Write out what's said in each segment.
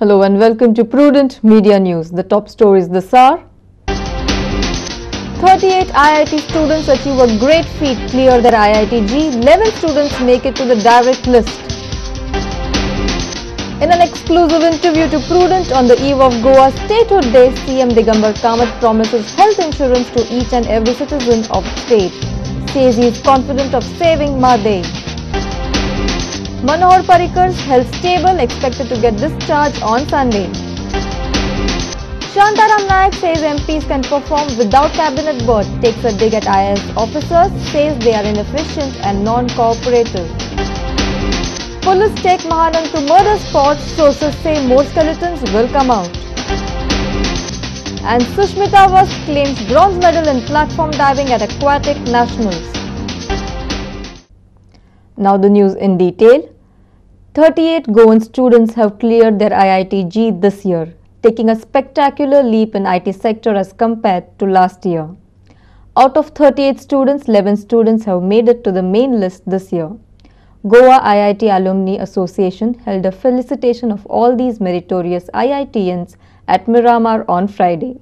Hello and welcome to Prudent Media News. The top stories this hour. 38 IIT students achieve a great feat, clear their IIT-JEE. 11 students make it to the direct list. In an exclusive interview to Prudent on the eve of Goa Statehood Day, CM Digambar Kamath promises health insurance to each and every citizen of the state. Says he is confident of saving Mahadev. Manohar Parrikar's health stable, expected to get discharged on Sunday. Shantaram Naik says MPs can perform without cabinet board, takes a dig at IAS officers, says they are inefficient and non-cooperative. Police take Mahanand to murder spot, sources say more skeletons will come out. And Sushmita Vast claims bronze medal in platform diving at Aquatic Nationals. Now the news in detail. 38 Goan students have cleared their IIT-JEE this year, taking a spectacular leap in IT sector as compared to last year. Out of 38 students, 11 students have made it to the main list this year. Goa IIT Alumni Association held a felicitation of all these meritorious IITians at Miramar on Friday.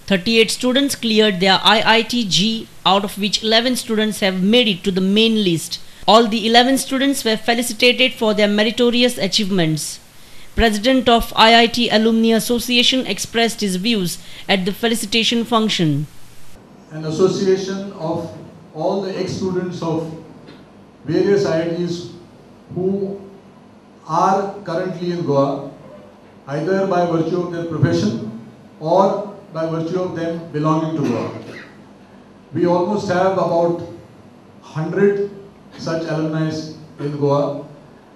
38 students cleared their IIT-JEE, out of which 11 students have made it to the main list. All the 11 students were felicitated for their meritorious achievements. President of IIT Alumni Association expressed his views at the felicitation function. An association of all the ex-students of various IITs who are currently in Goa, either by virtue of their profession or by virtue of them belonging to Goa. We almost have about 100 such alumni in Goa,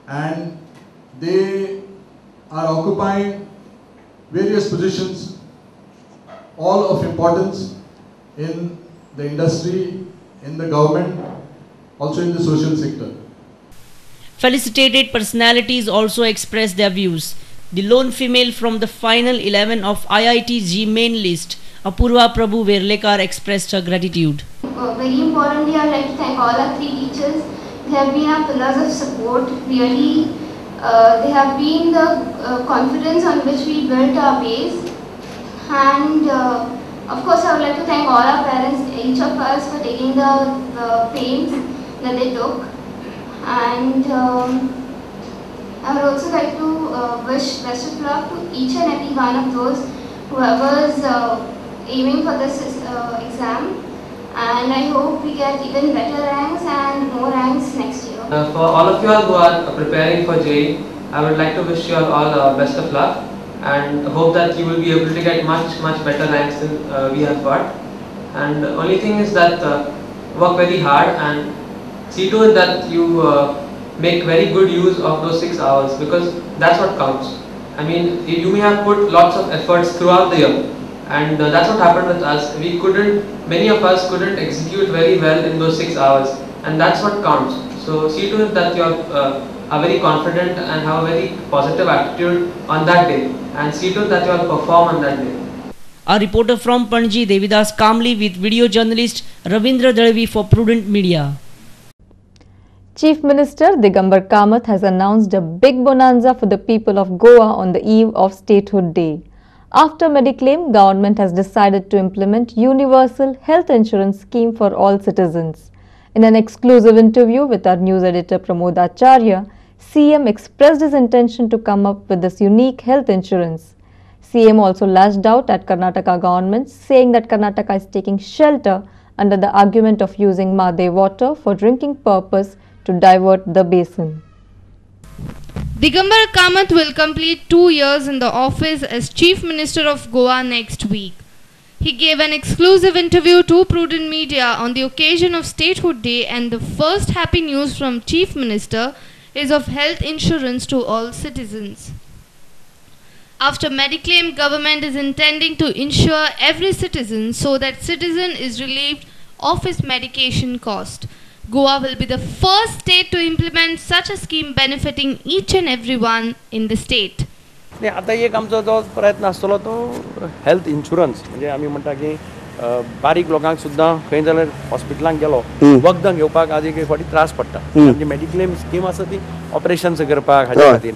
and they are occupying various positions, all of importance in the industry, in the government, also in the social sector. Felicitated personalities also expressed their views. The lone female from the final 11 of IIT-JEE main list, Apurva Prabhu Verlekar, expressed her gratitude. Very importantly, I would like to thank all our three teachers. They have been our pillars of support. Really, they have been the confidence on which we built our base. And of course, I would like to thank all our parents, each of us, for taking the pains that they took. And I would also like to wish best of luck to each and every one of those whoever's aiming for this exam. And I hope we get even better ranks and more ranks next year. For all of you all who are preparing for JEE, I would like to wish you all best of luck and hope that you will be able to get much better ranks than we have got. And the only thing is that work very hard and see to it that you make very good use of those 6 hours, because that's what counts. I mean, you may have put lots of efforts throughout the year, and that's what happened with us. Many of us couldn't execute very well in those 6 hours, and that's what counts. So see to it that you are very confident and have a very positive attitude on that day, and see to it that you all perform on that day. A reporter from Panji, Devidas Kamli, with video journalist Ravindra Dalvi for Prudent Media. Chief Minister Digambar Kamath has announced a big bonanza for the people of Goa on the eve of Statehood Day. After Mediclaim, government has decided to implement universal health insurance scheme for all citizens. In an exclusive interview with our news editor Pramod Acharya, CM expressed his intention to come up with this unique health insurance. CM also lashed out at Karnataka government, saying that Karnataka is taking shelter under the argument of using Mahadev water for drinking purpose to divert the basin. Digambar Kamath will complete 2 years in the office as Chief Minister of Goa next week. He gave an exclusive interview to Prudent Media on the occasion of Statehood Day, and the first happy news from Chief Minister is of health insurance to all citizens. After Mediclaim, government is intending to insure every citizen so that citizen is relieved of his medication cost. Goa will be the first state to implement such a scheme benefiting each and everyone in the state. आता एक आमचो जो प्रयत्न आसतलो तो health insurance, म्हणजे आमी म्हणटा की बारीक लोकांक सुद्दां खंय जाल्यार हॉस्पिटलांत गेलो वखदां घेवपाक आज एक फावटी त्रास पडटा. म्हणजे मेडिक्लेम स्कीम आसा ती ऑपरेशन्स करपाक हाच्या खातीर,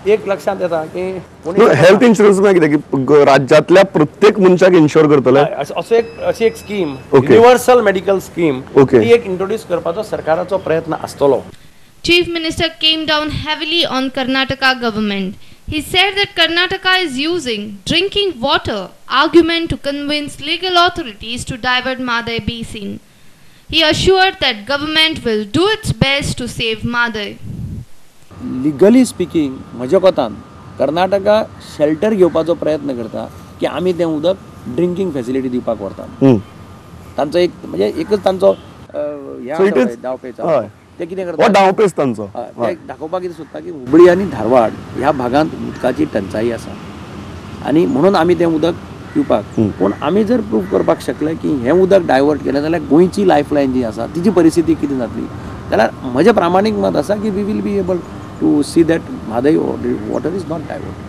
एक लक्षात येता की हेल्थ इन्शुरन्स म्हणजे कितें की राज्यांतल्या प्रत्येक मनशाक इन्शुर करतले अशी एक स्कीम युनिवर्सल मेडिकल स्कीम ती एक इंट्रोड्यूस करपाचो सरकाराचो प्रयत्न आसतलो. Chief Minister came down heavily on Karnataka government. He said that Karnataka is using drinking water argument to convince legal authorities to divert Madai basin. He assured that government will do its best to save Madai. Legally speaking, म्हज्या कोतान Karnataka shelter घेवपाचो प्रयत्न करता की आमी तें उदक drinking facility दिवपाक व्हरता. तांचो एक म्हणजे एकच तांचो दावपेच ते कितें करता डावपेच तांचो दाखोवपाक कितें सोदता की हुबळी आनी धारवाड ह्या भागांत उदकाची टंचाई आसा आनी म्हणून आमी तें उदक पिवपाक पूण आमी जर प्रूव करपाक शकले की हें उदक डायवर्ट केलें जाल्यार गोंयची लायफलायन जी आसा तिची परिस्थिती कितें जातली जाल्यार म्हजें प्रामाणीक मत आसा की we will be able to see that Mhadei water is not divert.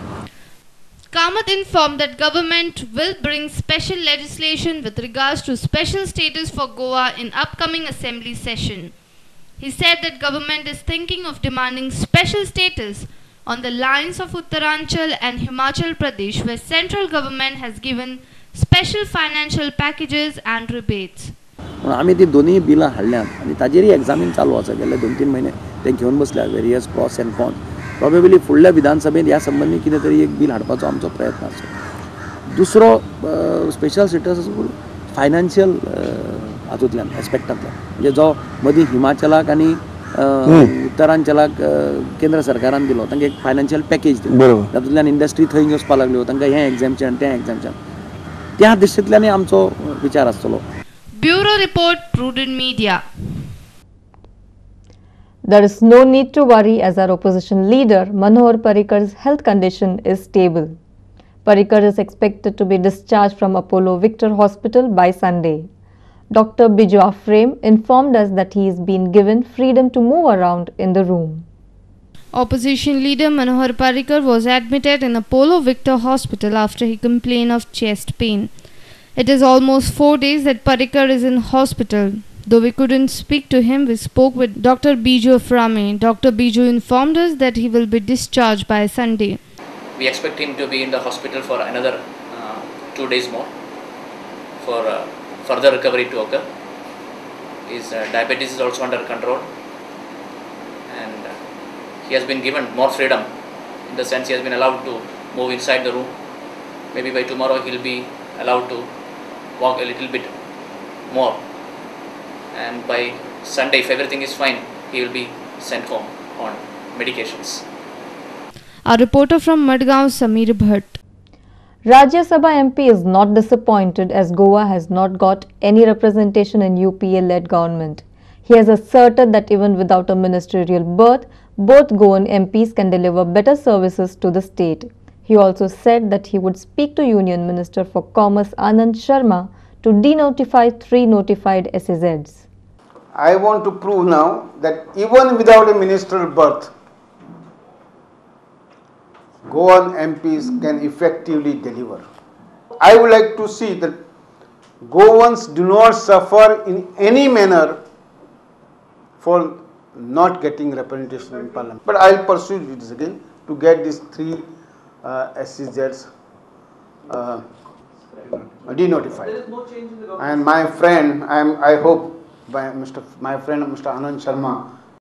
Kamath informed that government will bring special legislation with regards to special status for Goa in upcoming assembly session. He said that government is thinking of demanding special status on the lines of Uttaranchal and Himachal Pradesh, where central government has given special financial packages and rebates. आमी ती दोन्ही बिलां हाडल्यात आनी ताजेरय examine चालू आसा गेले 2-3 महिने ते घेवन बसल्या various pros and cons. Probably फुडल्या विधानसभेत ह्या संबंधी कितें तरी एक बिल हाडपाचो आमचो प्रयत्न आसा. दुसरो स्पेशल स्टेटस फायनान्शियल हातूंतल्यान एस्पेक्टांतल्यान म्हणजे जो मदीं हिमाचलाक आनी उत्तरांचलाक केंद्र सरकारान दिलो तांकां एक फायनान्शियल पॅकेज दिलो तातूंतल्यान इंडस्ट्री थंय वचपाक लागल्यो तांकां हें एग्जाम्पशन तें एग्जाम्पशन त्या दृश्टींतल्यान आमचो विचार आसतलो. Bureau Report, Prudent Media. There is no need to worry as our opposition leader Manohar Parrikar's health condition is stable. Parrikar is expected to be discharged from Apollo Victor Hospital by Sunday. Dr. Biju Aframe informed us that he is being given freedom to move around in the room. Opposition leader Manohar Parrikar was admitted in Apollo Victor Hospital after he complained of chest pain. It is almost 4 days that Parrikar is in hospital. Though we couldn't speak to him, we spoke with Dr. Biju Aframe. Dr. Biju informed us that he will be discharged by Sunday. We expect him to be in the hospital for another 2 days more for further recovery to occur. His diabetes is also under control and he has been given more freedom in the sense he has been allowed to move inside the room. Maybe by tomorrow he will be allowed to walk a little bit more, and by Sunday, if everything is fine, he will be sent home on medications. Our reporter from Madgaon, Sameer Bhatt. Rajya Sabha MP is not disappointed as Goa has not got any representation in UPA-led government. He has asserted that even without a ministerial berth, both Goan MPs can deliver better services to the state. He also said that he would speak to Union Minister for Commerce Anand Sharma to denotify 3 notified SEZs. I want to prove now that even without a ministerial berth, Goan MPs can effectively deliver. I would like to see that Goans do not suffer in any manner for not getting representation in Parliament. But I will pursue this again to get these 3 SEZs denotified. And my friend, I hope my friend Mr. Anand Sharma